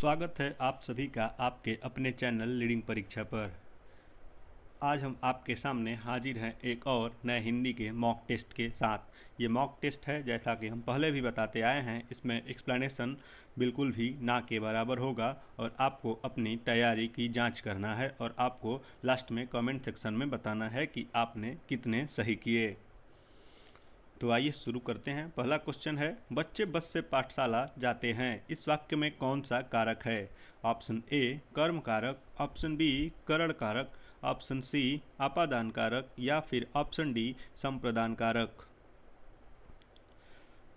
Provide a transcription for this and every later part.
स्वागत है आप सभी का आपके अपने चैनल लीडिंग परीक्षा पर। आज हम आपके सामने हाजिर हैं एक और नए हिंदी के मॉक टेस्ट के साथ। ये मॉक टेस्ट है, जैसा कि हम पहले भी बताते आए हैं, इसमें एक्सप्लेनेशन बिल्कुल भी ना के बराबर होगा और आपको अपनी तैयारी की जांच करना है और आपको लास्ट में कमेंट सेक्शन में बताना है कि आपने कितने सही किए। तो आइए शुरू करते हैं। पहला क्वेश्चन है, बच्चे बस से पाठशाला जाते हैं, इस वाक्य में कौन सा कारक है? ऑप्शन ए कर्म कारक, ऑप्शन बी करण कारक, ऑप्शन सी आपादान कारक या फिर ऑप्शन डी संप्रदान कारक।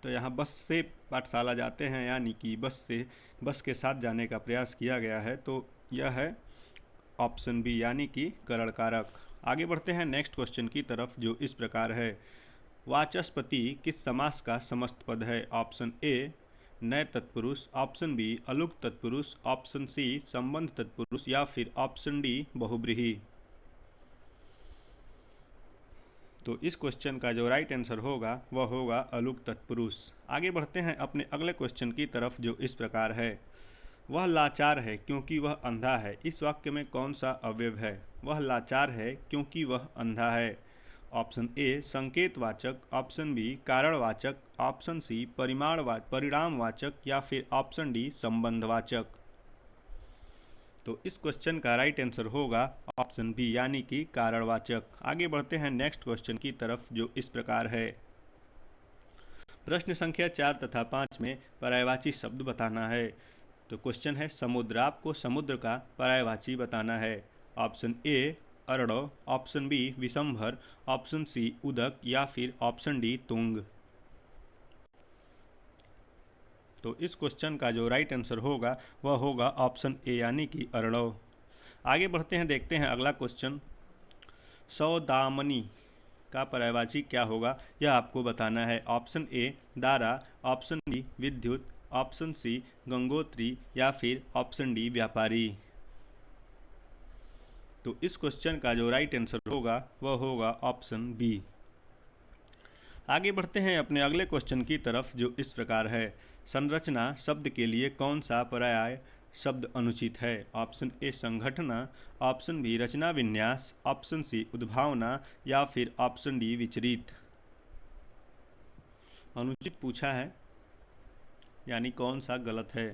तो यहाँ बस से पाठशाला जाते हैं यानी कि बस के साथ जाने का प्रयास किया गया है, तो यह है ऑप्शन बी यानी कि करण कारक। आगे बढ़ते हैं नेक्स्ट क्वेश्चन की तरफ, जो इस प्रकार है, वाचस्पति किस समास का समस्त पद है? ऑप्शन ए नए तत्पुरुष, ऑप्शन बी अलुक तत्पुरुष, ऑप्शन सी संबंध तत्पुरुष या फिर ऑप्शन डी बहुब्रीहि। तो इस क्वेश्चन का जो राइट आंसर होगा वह होगा अलुक तत्पुरुष। आगे बढ़ते हैं अपने अगले क्वेश्चन की तरफ, जो इस प्रकार है, वह लाचार है क्योंकि वह अंधा है, इस वाक्य में कौन सा अवयव है? वह लाचार है क्योंकि वह अंधा है। ऑप्शन ए संकेतवाचक, ऑप्शन बी कारणवाचक, ऑप्शन सी परिणामवाचक या फिर ऑप्शन डी संबंधवाचक। तो इस क्वेश्चन का राइट आंसर होगा ऑप्शन बी यानी कि कारणवाचक। आगे बढ़ते हैं नेक्स्ट क्वेश्चन की तरफ, जो इस प्रकार है, प्रश्न संख्या 4 तथा 5 में पर्यायवाची शब्द बताना है। तो क्वेश्चन है समुद्र, आपको समुद्र का पर्यायवाची बताना है। ऑप्शन ए अरड़ो, ऑप्शन बी विषमभर, ऑप्शन सी उदक या फिर ऑप्शन डी तुंग। तो इस क्वेश्चन का जो राइट आंसर होगा वह होगा ऑप्शन ए यानी कि अरड़ो। आगे बढ़ते हैं, देखते हैं अगला क्वेश्चन, सौदामनी का पर्यायवाची क्या होगा, यह आपको बताना है। ऑप्शन ए दारा, ऑप्शन बी विद्युत, ऑप्शन सी गंगोत्री या फिर ऑप्शन डी व्यापारी। तो इस क्वेश्चन का जो राइट आंसर होगा वह होगा ऑप्शन बी। आगे बढ़ते हैं अपने अगले क्वेश्चन की तरफ, जो इस प्रकार है, संरचना शब्द के लिए कौन सा पर्याय शब्द अनुचित है? ऑप्शन ए संघटना, ऑप्शन बी रचना विन्यास, ऑप्शन सी उद्भावना या फिर ऑप्शन डी विचरित। अनुचित पूछा है यानी कौन सा गलत है?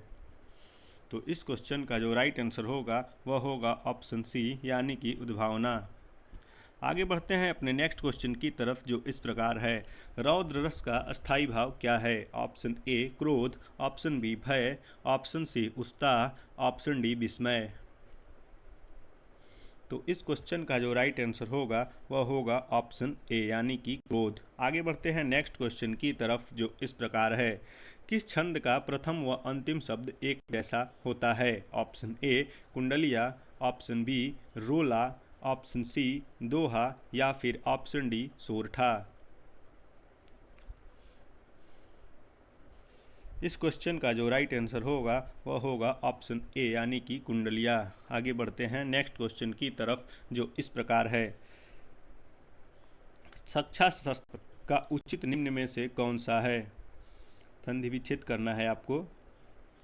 तो इस क्वेश्चन का जो राइट आंसर होगा वह होगा ऑप्शन सी यानी कि उद्भावना। आगे बढ़ते हैं अपने नेक्स्ट क्वेश्चन की तरफ, जो इस प्रकार है, रौद्र रस का अस्थायी भाव क्या है? ऑप्शन ए क्रोध, ऑप्शन बी भय, ऑप्शन सी उत्साह, ऑप्शन डी विस्मय। तो इस क्वेश्चन का जो राइट आंसर होगा वह होगा ऑप्शन ए यानी कि क्रोध। आगे बढ़ते हैं नेक्स्ट क्वेश्चन की तरफ, जो इस प्रकार है, किस छंद का प्रथम व अंतिम शब्द एक जैसा होता है? ऑप्शन ए कुंडलिया, ऑप्शन बी रोला, ऑप्शन सी दोहा या फिर ऑप्शन डी सोरठा। इस क्वेश्चन का जो राइट आंसर होगा वह होगा ऑप्शन ए यानी कि कुंडलिया। आगे बढ़ते हैं नेक्स्ट क्वेश्चन की तरफ, जो इस प्रकार है, शिक्षा शास्त्र का उचित निम्न में से कौन सा है? संधि विच्छेद करना है आपको।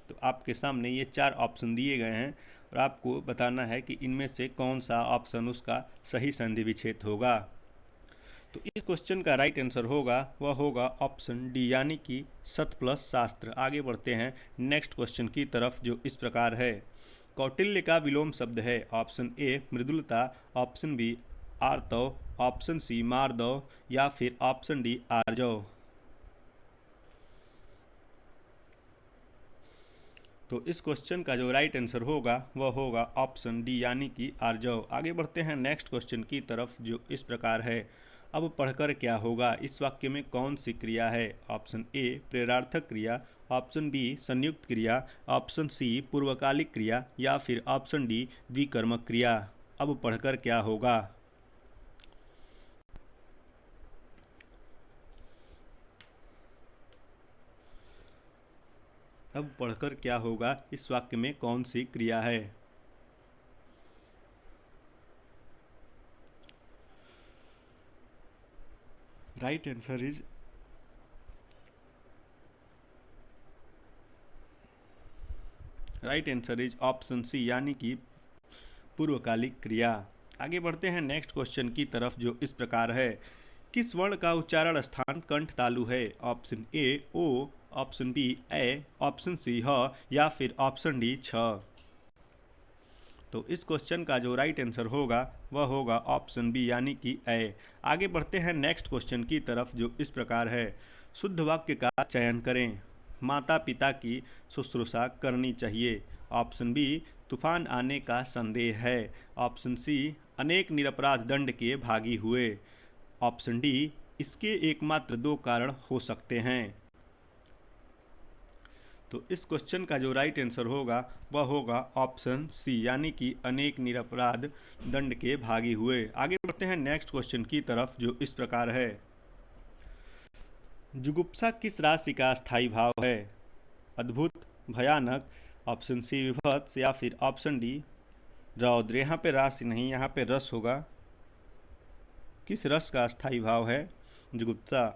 तो आपके सामने ये 4 ऑप्शन दिए गए हैं और आपको बताना है कि इनमें से कौन सा ऑप्शन उसका सही संधि विच्छेद होगा। तो इस क्वेश्चन का राइट आंसर होगा वह होगा ऑप्शन डी यानी कि सत प्लस शास्त्र। आगे बढ़ते हैं नेक्स्ट क्वेश्चन की तरफ, जो इस प्रकार है, कौटिल्य का विलोम शब्द है। ऑप्शन ए मृदुलता, ऑप्शन बी आर्तव, ऑप्शन सी मार्दव या फिर ऑप्शन डी आर्जव। तो इस क्वेश्चन का जो राइट आंसर होगा वह होगा ऑप्शन डी यानी कि आर्जव। आगे बढ़ते हैं नेक्स्ट क्वेश्चन की तरफ, जो इस प्रकार है, अब पढ़कर क्या होगा, इस वाक्य में कौन सी क्रिया है? ऑप्शन ए प्रेरार्थक क्रिया, ऑप्शन बी संयुक्त क्रिया, ऑप्शन सी पूर्वकालिक क्रिया या फिर ऑप्शन डी द्विकर्मक क्रिया। अब पढ़कर क्या होगा? अब पढ़कर क्या होगा, इस वाक्य में कौन सी क्रिया है? Right answer is right answer is option C यानी कि पूर्वकालिक क्रिया। आगे बढ़ते हैं नेक्स्ट क्वेश्चन की तरफ जो इस प्रकार है। किस वर्ण का उच्चारण स्थान कंठ तालु है? ऑप्शन ए ओ, ऑप्शन बी ए, ऑप्शन सी ह या फिर ऑप्शन डी छ। तो इस क्वेश्चन का जो राइट आंसर होगा वह होगा ऑप्शन बी यानी कि ए। आगे बढ़ते हैं नेक्स्ट क्वेश्चन की तरफ जो इस प्रकार है। शुद्ध वाक्य का चयन करें। माता पिता की शुश्रूषा करनी चाहिए। ऑप्शन बी तूफान आने का संदेह है। ऑप्शन सी अनेक निरपराध दंड के भागी हुए। ऑप्शन डी इसके एकमात्र दो कारण हो सकते हैं। तो इस क्वेश्चन का जो राइट आंसर होगा वह होगा ऑप्शन सी यानी कि अनेक निरपराध दंड के भागी हुए। आगे बढ़ते हैं नेक्स्ट क्वेश्चन की तरफ जो इस प्रकार है। जुगुप्सा किस राशि का स्थायी भाव है? अद्भुत, भयानक, ऑप्शन सी विभत्स या फिर ऑप्शन डी रौद्र। यहाँ पे राशि नहीं, यहाँ पे रस होगा। किस रस का स्थायी भाव है जुगुप्सा?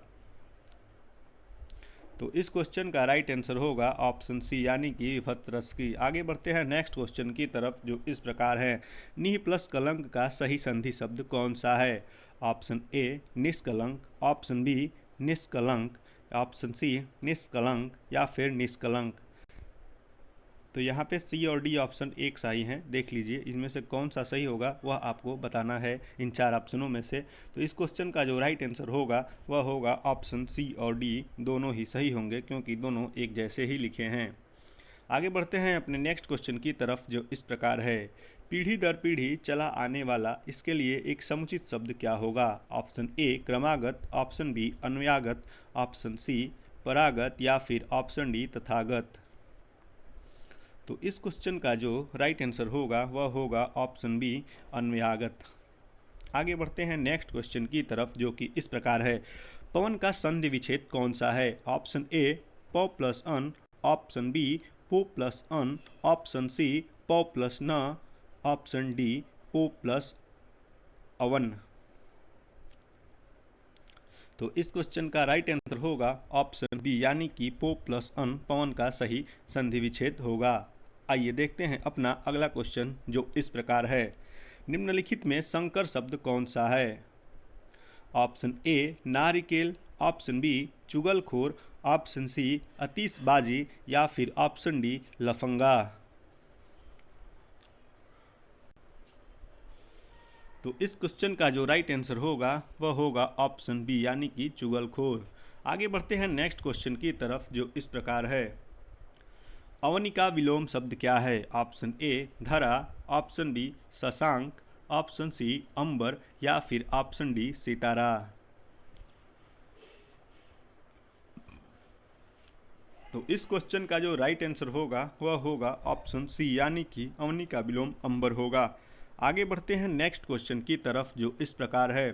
तो इस क्वेश्चन का राइट आंसर होगा ऑप्शन सी यानी कि विभत्स रस की। आगे बढ़ते हैं नेक्स्ट क्वेश्चन की तरफ जो इस प्रकार है। निह प्लस कलंक का सही संधि शब्द कौन सा है? ऑप्शन ए निष्कलंक, ऑप्शन बी निष्कलंक, ऑप्शन सी निष्कलंक या फिर निष्कलंक। तो यहाँ पे सी और डी ऑप्शन एक सही हैं, देख लीजिए इनमें से कौन सा सही होगा वह आपको बताना है इन चार ऑप्शनों में से। तो इस क्वेश्चन का जो राइट आंसर होगा वह होगा ऑप्शन सी और डी, दोनों ही सही होंगे क्योंकि दोनों एक जैसे ही लिखे हैं। आगे बढ़ते हैं अपने नेक्स्ट क्वेश्चन की तरफ जो इस प्रकार है। पीढ़ी दर पीढ़ी चला आने वाला, इसके लिए एक समुचित शब्द क्या होगा? ऑप्शन ए क्रमागत, ऑप्शन बी अन्वयागत, ऑप्शन सी परागत या फिर ऑप्शन डी तथागत। तो इस क्वेश्चन का जो राइट आंसर होगा वह होगा ऑप्शन बी अन्वयागत। आगे बढ़ते हैं नेक्स्ट क्वेश्चन की तरफ जो कि इस प्रकार है। पवन का संधि विच्छेद कौन सा है? ऑप्शन ए प प्लस अन, ऑप्शन बी पो प्लस अन, ऑप्शन सी प प्लस न, ऑप्शन डी पो प्लस अवन। तो इस क्वेश्चन का राइट आंसर होगा ऑप्शन बी यानी कि पो प्लस अन पवन का सही संधि विच्छेद होगा। आइए देखते हैं अपना अगला क्वेश्चन जो इस प्रकार है। निम्नलिखित में संकर शब्द कौन सा है? ऑप्शन ए नारिकेल, ऑप्शन बी चुगलखोर, ऑप्शन सी आतिशबाजी या फिर ऑप्शन डी लफंगा। तो इस क्वेश्चन का जो राइट आंसर होगा वह होगा ऑप्शन बी यानी कि चुगलखोर। आगे बढ़ते हैं नेक्स्ट क्वेश्चन की तरफ जो इस प्रकार है। अवनी का विलोम शब्द क्या है? ऑप्शन ए धरा, ऑप्शन बी शशांक, ऑप्शन सी अंबर या फिर ऑप्शन डी सितारा। तो इस क्वेश्चन का जो राइट आंसर होगा वह होगा ऑप्शन सी यानी कि अवनी का विलोम अंबर होगा। आगे बढ़ते हैं नेक्स्ट क्वेश्चन की तरफ जो इस प्रकार है।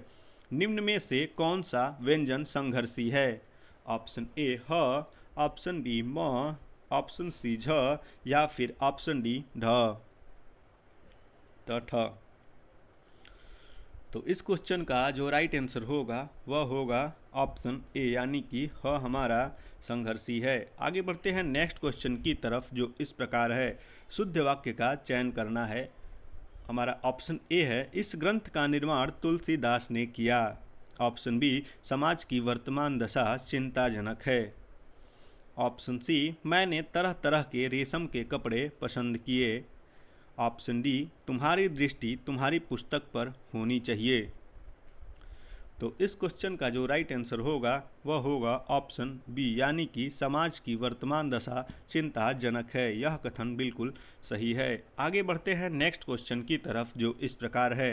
निम्न में से कौन सा व्यंजन संघर्षी है? ऑप्शन ए ह, ऑप्शन बी म, ऑप्शन सी झ या फिर ऑप्शन डी ढ। ठ। तो इस क्वेश्चन का जो राइट आंसर होगा वह होगा ऑप्शन ए यानी कि ह हमारा संघर्षी है। आगे बढ़ते हैं नेक्स्ट क्वेश्चन की तरफ जो इस प्रकार है। शुद्ध वाक्य का चयन करना है। हमारा ऑप्शन ए है इस ग्रंथ का निर्माण तुलसीदास ने किया। ऑप्शन बी समाज की वर्तमान दशा चिंताजनक है। ऑप्शन सी मैंने तरह तरह के रेशम के कपड़े पसंद किए। ऑप्शन डी तुम्हारी दृष्टि तुम्हारी पुस्तक पर होनी चाहिए। तो इस क्वेश्चन का जो राइट आंसर होगा वह होगा ऑप्शन बी यानी कि समाज की वर्तमान दशा चिंताजनक है। यह कथन बिल्कुल सही है। आगे बढ़ते हैं नेक्स्ट क्वेश्चन की तरफ जो इस प्रकार है।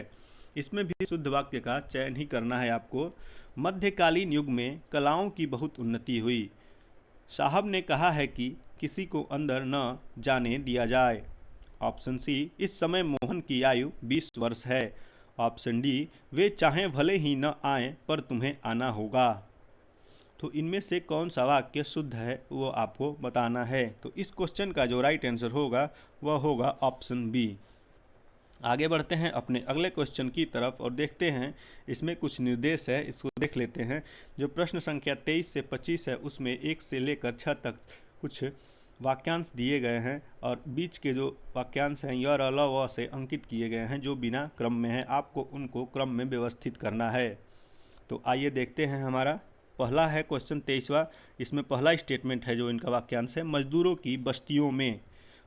इसमें भी शुद्ध वाक्य का चयन ही करना है आपको। मध्यकालीन युग में कलाओं की बहुत उन्नति हुई। साहब ने कहा है कि किसी को अंदर न जाने दिया जाए। ऑप्शन सी इस समय मोहन की आयु 20 वर्ष है। ऑप्शन डी वे चाहें भले ही न आएं पर तुम्हें आना होगा। तो इनमें से कौन सा वाक्य शुद्ध है वो आपको बताना है। तो इस क्वेश्चन का जो राइट आंसर होगा वह होगा ऑप्शन बी। आगे बढ़ते हैं अपने अगले क्वेश्चन की तरफ और देखते हैं इसमें कुछ निर्देश है, इसको देख लेते हैं। जो प्रश्न संख्या 23 से 25 है उसमें 1 से लेकर 6 तक कुछ वाक्यांश दिए गए हैं और बीच के जो वाक्यांश हैं य र ल व से अंकित किए गए हैं जो बिना क्रम में हैं, आपको उनको क्रम में व्यवस्थित करना है। तो आइए देखते हैं। हमारा पहला है क्वेश्चन 23वां। इसमें पहला स्टेटमेंट है जो इनका वाक्यांश है, मजदूरों की बस्तियों में,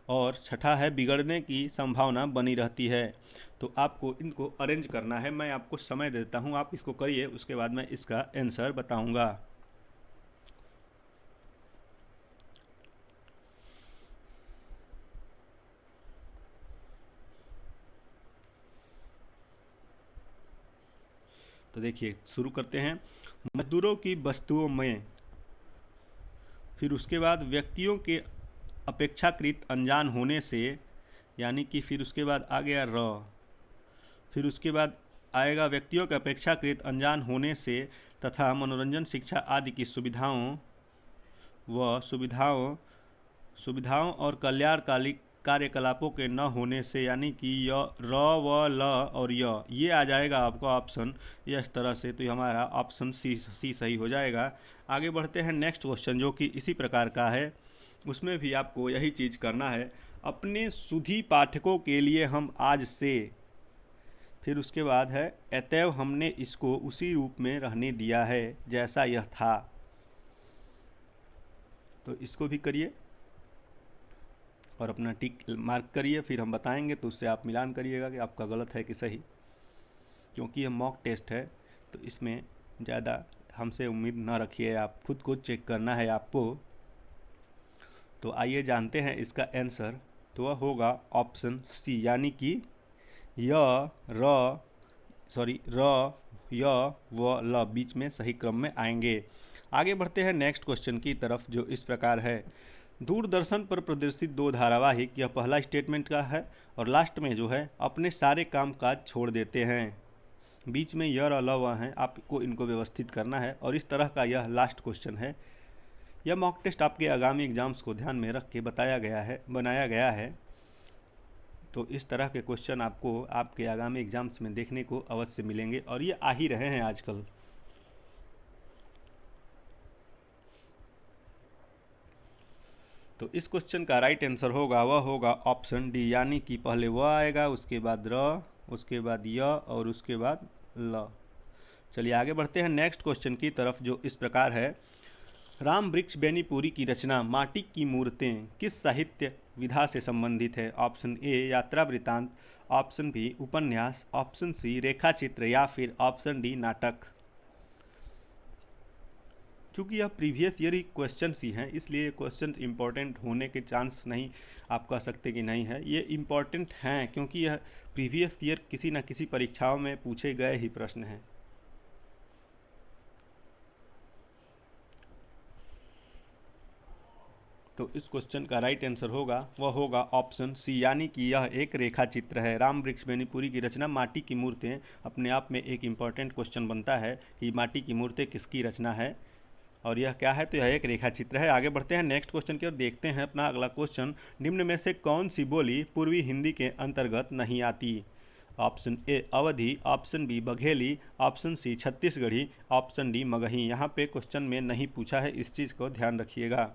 और छठा है बिगड़ने की संभावना बनी रहती है। तो आपको इनको अरेंज करना है। मैं आपको समय देता हूँ, आप इसको करिए, उसके बाद मैं इसका आंसर बताऊंगा। तो देखिए शुरू करते हैं। मजदूरों की वस्तुओं में, फिर उसके बाद व्यक्तियों के अपेक्षाकृत अनजान होने से, यानी कि फिर उसके बाद आ गया र, फिर उसके बाद आएगा व्यक्तियों के अपेक्षाकृत अनजान होने से तथा मनोरंजन शिक्षा आदि की सुविधाओं और कल्याणकारी कार्यकलापों के न होने से, यानी कि य र व ल और ये आ जाएगा आपका ऑप्शन इस तरह से। तो ये हमारा ऑप्शन सी सही हो जाएगा। आगे बढ़ते हैं नेक्स्ट क्वेश्चन जो कि इसी प्रकार का है। उसमें भी आपको यही चीज़ करना है। अपने सुधी पाठकों के लिए हम आज से, फिर उसके बाद है अतएव हमने इसको उसी रूप में रहने दिया है जैसा यह था। तो इसको भी करिए और अपना टिक मार्क करिए, फिर हम बताएंगे तो उससे आप मिलान करिएगा कि आपका गलत है कि सही। क्योंकि यह मॉक टेस्ट है तो इसमें ज़्यादा हमसे उम्मीद न रखिए, आप खुद को चेक करना है आपको। तो आइए जानते हैं इसका आंसर। तो वह होगा ऑप्शन सी, यानी कि र य व ल बीच में सही क्रम में आएंगे। आगे बढ़ते हैं नेक्स्ट क्वेश्चन की तरफ जो इस प्रकार है। दूरदर्शन पर प्रदर्शित दो धारावाहिक, यह पहला स्टेटमेंट का है, और लास्ट में जो है अपने सारे काम काज छोड़ देते हैं। बीच में य र ल व हैं, आपको इनको व्यवस्थित करना है और इस तरह का यह लास्ट क्वेश्चन है। यह मॉक टेस्ट आपके आगामी एग्जाम्स को ध्यान में रख के बनाया गया है। तो इस तरह के क्वेश्चन आपको आपके आगामी एग्जाम्स में देखने को अवश्य मिलेंगे और ये आ ही रहे हैं आजकल। तो इस क्वेश्चन का राइट आंसर होगा, वह होगा ऑप्शन डी, यानी कि पहले वह आएगा, उसके बाद र, उसके बाद य और उसके बाद ल। चलिए आगे बढ़ते हैं नेक्स्ट क्वेश्चन की तरफ जो इस प्रकार है। राम वृक्ष बेनीपुरी की रचना माटी की मूर्तें किस साहित्य विधा से संबंधित है? ऑप्शन ए यात्रा वृत्तांत, ऑप्शन बी उपन्यास, ऑप्शन सी रेखा चित्र या फिर ऑप्शन डी नाटक। क्योंकि यह प्रीवियस ईयर क्वेश्चन ही हैं इसलिए क्वेश्चन इंपॉर्टेंट होने के चांस नहीं आप कह सकते कि नहीं है, ये इंपॉर्टेंट हैं क्योंकि यह प्रीवियस ईयर किसी न किसी परीक्षाओं में पूछे गए ही प्रश्न हैं। तो इस क्वेश्चन का राइट आंसर होगा, वह होगा ऑप्शन सी, यानी कि यह एक रेखा चित्र है। राम वृक्ष बेनीपुरी की रचना माटी की मूर्तें अपने आप में एक इम्पॉर्टेंट क्वेश्चन बनता है कि माटी की मूर्तें किसकी रचना है और यह क्या है? तो यह एक रेखा चित्र है। आगे बढ़ते हैं नेक्स्ट क्वेश्चन की ओर, देखते हैं अपना अगला क्वेश्चन। निम्न में से कौन सी बोली पूर्वी हिंदी के अंतर्गत नहीं आती? Option A Awadhi, option B Bagheli, option C Chhattisgarhi, option D Magahi. यहाँ पे क्वेश्चन में नहीं पूछा है, इस चीज़ को ध्यान रखिएगा।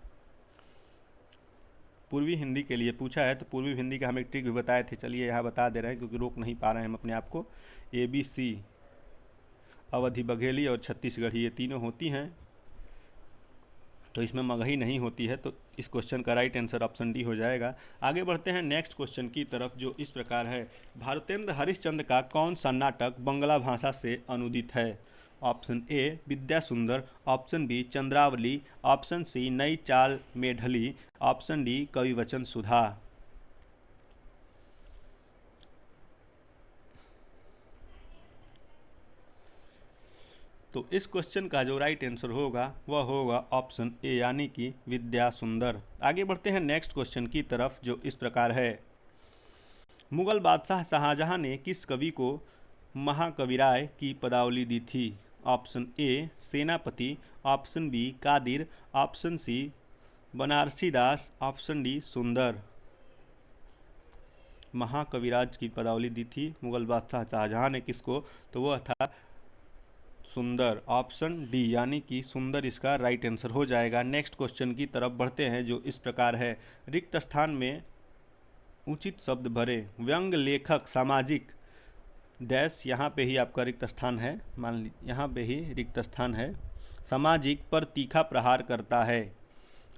पूर्वी हिंदी के लिए पूछा है तो पूर्वी हिंदी का हम एक ट्रिक भी बताए थे, चलिए यहाँ बता दे रहे हैं क्योंकि रोक नहीं पा रहे हैं हम अपने आप को। ए बी सी, अवधी, बघेली और छत्तीसगढ़ी, ये तीनों होती हैं तो इसमें मगही नहीं होती है। तो इस क्वेश्चन का राइट आंसर ऑप्शन डी हो जाएगा। आगे बढ़ते हैं नेक्स्ट क्वेश्चन की तरफ जो इस प्रकार है। भारतेंद्र हरिश्चंद्र का कौन सा नाटक बंगला भाषा से अनुदित है? Option A Vidya Sundar, option B Chandravali, option C नई चाल में ढली, ऑप्शन डी कविवचन सुधा। तो इस क्वेश्चन का जो राइट आंसर होगा वह होगा ऑप्शन ए, यानी कि विद्या सुंदर। आगे बढ़ते हैं नेक्स्ट क्वेश्चन की तरफ जो इस प्रकार है। मुगल बादशाह शाहजहां ने किस कवि को महाकविराय की पदावली दी थी? Option A Senapati, option B Qadir, option C Banarasi Das, option D Sundar. महाकविराज की पदावली दी थी मुगल बादशाह शाहजहां ने किसको? तो वह था सुंदर, ऑप्शन डी यानी कि सुंदर इसका राइट आंसर हो जाएगा। नेक्स्ट क्वेश्चन की तरफ बढ़ते हैं जो इस प्रकार है, रिक्त स्थान में उचित शब्द भरे। व्यंग लेखक सामाजिक डैश, यहाँ पे ही आपका रिक्त स्थान है, मान ली यहाँ पे ही रिक्त स्थान है, सामाजिक पर तीखा प्रहार करता है।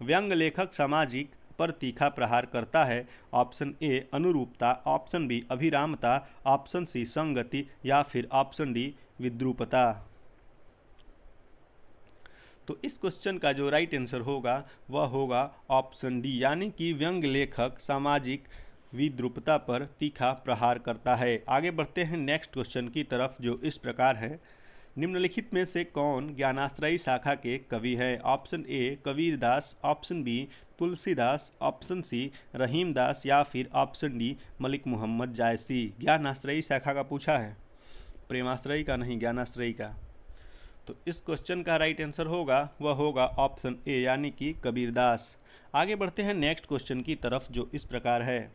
व्यंग लेखक सामाजिक पर तीखा प्रहार करता है। ऑप्शन ए अनुरूपता, ऑप्शन बी अभिरामता, ऑप्शन सी संगति या फिर ऑप्शन डी विद्रूपता। तो इस क्वेश्चन का जो राइट आंसर होगा वह होगा ऑप्शन डी यानी कि व्यंग लेखक सामाजिक विद्रूपता पर तीखा प्रहार करता है। आगे बढ़ते हैं नेक्स्ट क्वेश्चन की तरफ जो इस प्रकार है, निम्नलिखित में से कौन ज्ञानाश्रयी शाखा के कवि है। Option A Kabirdas, option B Tulsidas, option C Rahimdas या फिर ऑप्शन डी मलिक मोहम्मद जायसी। ज्ञानाश्रयी शाखा का पूछा है, प्रेमाश्रयी का नहीं, ज्ञानाश्रयी का। तो इस क्वेश्चन का राइट आंसर होगा वह होगा ऑप्शन ए यानी कि कबीरदास। आगे बढ़ते हैं नेक्स्ट क्वेश्चन की तरफ जो इस प्रकार है,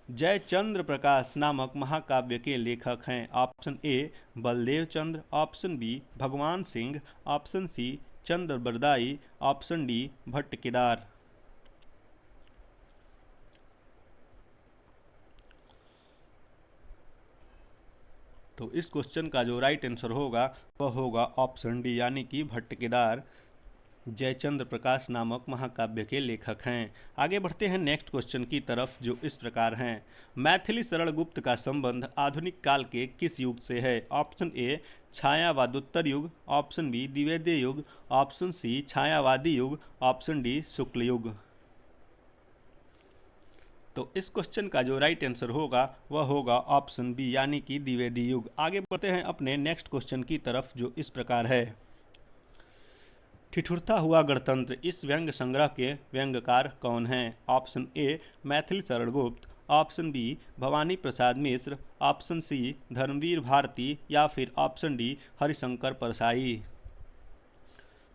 जयचंद्र प्रकाश नामक महाकाव्य के लेखक हैं। Option A Baldev Chandra, option B Bhagwan Singh, option C Chand Bardai, option D Bhatt Kedar. तो इस क्वेश्चन का जो राइट आंसर होगा वह होगा ऑप्शन डी यानी कि भट्ट केदार जयचंद्र प्रकाश नामक महाकाव्य के लेखक हैं। आगे बढ़ते हैं नेक्स्ट क्वेश्चन की तरफ जो इस प्रकार हैं, मैथिली शरण गुप्त का संबंध आधुनिक काल के किस युग से है। ऑप्शन ए छायावादोत्तर युग, ऑप्शन बी द्विवेदी युग, ऑप्शन सी छायावादी युग, ऑप्शन डी शुक्ल युग। तो इस क्वेश्चन का जो राइट आंसर होगा वह होगा ऑप्शन बी यानी कि द्विवेदी युग। आगे बढ़ते हैं अपने नेक्स्ट क्वेश्चन की तरफ जो इस प्रकार है, ठिठुरता हुआ गणतंत्र इस व्यंग्य संग्रह के व्यंग्यकार कौन हैं। ऑप्शन ए Maithili Sharan Gupt, option B Bhavani Prasad Mishra, option C Dharmveer Bharti या फिर ऑप्शन डी हरिशंकर परसाई।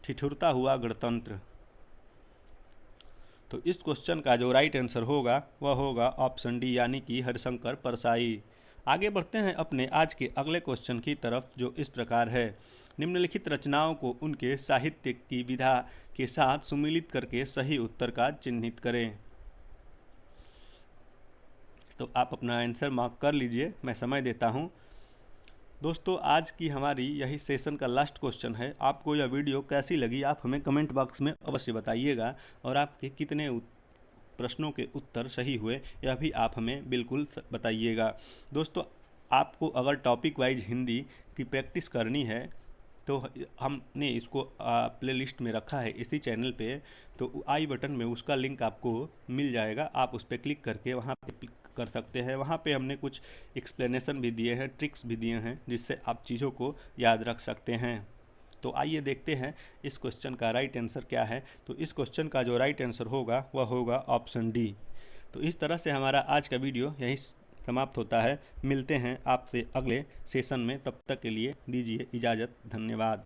ठिठुरता हुआ गणतंत्र, तो इस क्वेश्चन का जो राइट आंसर होगा वह होगा ऑप्शन डी यानी कि हरिशंकर परसाई। आगे बढ़ते हैं अपने आज के अगले क्वेश्चन की तरफ जो इस प्रकार है, निम्नलिखित रचनाओं को उनके साहित्य की विधा के साथ सुमिलित करके सही उत्तर का चिन्हित करें। तो आप अपना आंसर मार्क कर लीजिए, मैं समय देता हूं। दोस्तों आज की हमारी यही सेशन का लास्ट क्वेश्चन है। आपको यह वीडियो कैसी लगी आप हमें कमेंट बॉक्स में अवश्य बताइएगा, और आपके कितने प्रश्नों के उत्तर सही हुए यह भी आप हमें बिल्कुल बताइएगा। दोस्तों आपको अगर टॉपिक वाइज हिंदी की प्रैक्टिस करनी है तो हमने इसको प्लेलिस्ट में रखा है इसी चैनल पे, तो आई बटन में उसका लिंक आपको मिल जाएगा, आप उस पर क्लिक करके वहाँ पे कर सकते हैं। वहाँ पे हमने कुछ एक्सप्लेनेशन भी दिए हैं, ट्रिक्स भी दिए हैं जिससे आप चीज़ों को याद रख सकते हैं। तो आइए देखते हैं इस क्वेश्चन का राइट आंसर क्या है। तो इस क्वेश्चन का जो राइट आंसर होगा वह होगा ऑप्शन डी। तो इस तरह से हमारा आज का वीडियो यहीं समाप्त होता है। मिलते हैं आपसे अगले सेशन में, तब तक के लिए दीजिए इजाज़त, धन्यवाद।